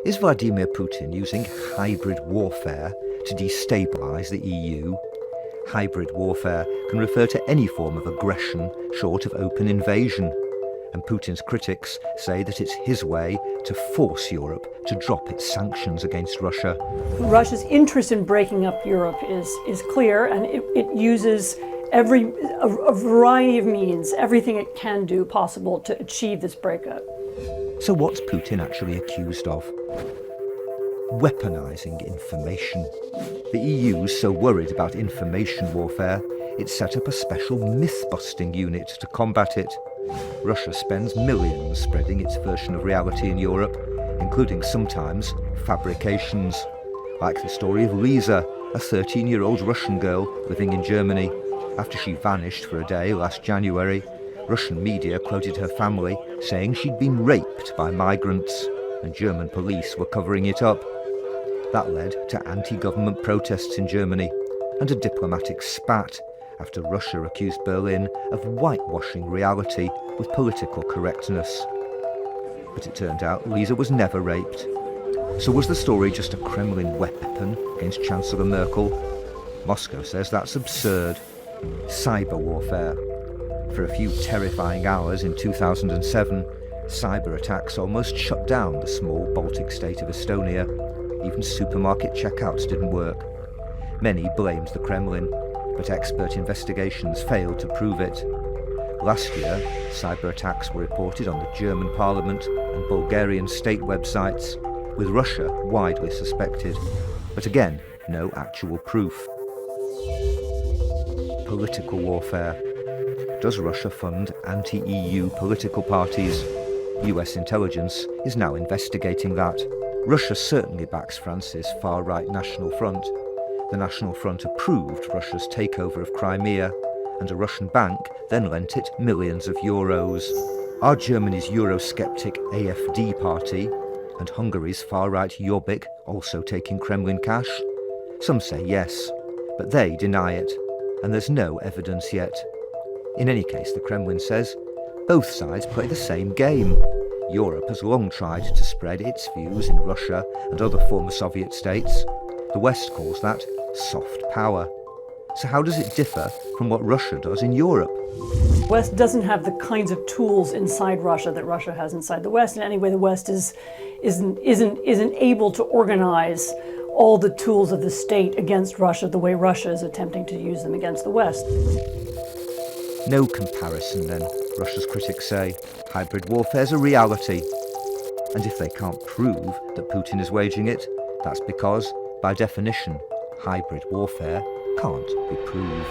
Is Vladimir Putin using hybrid warfare to destabilise the EU? Hybrid warfare can refer to any form of aggression short of open invasion, and Putin's critics say that it's his way to force Europe to drop its sanctions against Russia. Russia's interest in breaking up Europe is clear, and it uses a variety of means, everything it can do possible to achieve this breakup. So what's Putin actually accused of? Weaponising information. The EU's so worried about information warfare, it set up a special myth-busting unit to combat it. Russia spends millions spreading its version of reality in Europe, including sometimes fabrications, like the story of Lisa, a 13-year-old Russian girl living in Germany. After she vanished for a day last January, Russian media quoted her family saying she'd been raped by migrants, and German police were covering it up. That led to anti-government protests in Germany and a diplomatic spat after Russia accused Berlin of whitewashing reality with political correctness. But it turned out Lisa was never raped. So was the story just a Kremlin weapon against Chancellor Merkel? Moscow says that's absurd. Cyber warfare. For a few terrifying hours in 2007, cyber attacks almost shut down the small Baltic state of Estonia. Even supermarket checkouts didn't work. Many blamed the Kremlin, but expert investigations failed to prove it. Last year, cyber attacks were reported on the German parliament and Bulgarian state websites, with Russia widely suspected. But again, no actual proof. Political warfare. Does Russia fund anti-EU political parties? US intelligence is now investigating that. Russia certainly backs France's far-right National Front. The National Front approved Russia's takeover of Crimea, and a Russian bank then lent it millions of euros. Are Germany's Eurosceptic AfD party and Hungary's far-right Jobbik also taking Kremlin cash? Some say yes, but they deny it, and there's no evidence yet. In any case, the Kremlin says, both sides play the same game. Europe has long tried to spread its views in Russia and other former Soviet states. The West calls that soft power. So how does it differ from what Russia does in Europe? The West doesn't have the kinds of tools inside Russia that Russia has inside the West. In any way, the West isn't able to organize all the tools of the state against Russia the way Russia is attempting to use them against the West. No comparison then, Russia's critics say. Hybrid warfare's a reality. And if they can't prove that Putin is waging it, that's because, by definition, hybrid warfare can't be proved.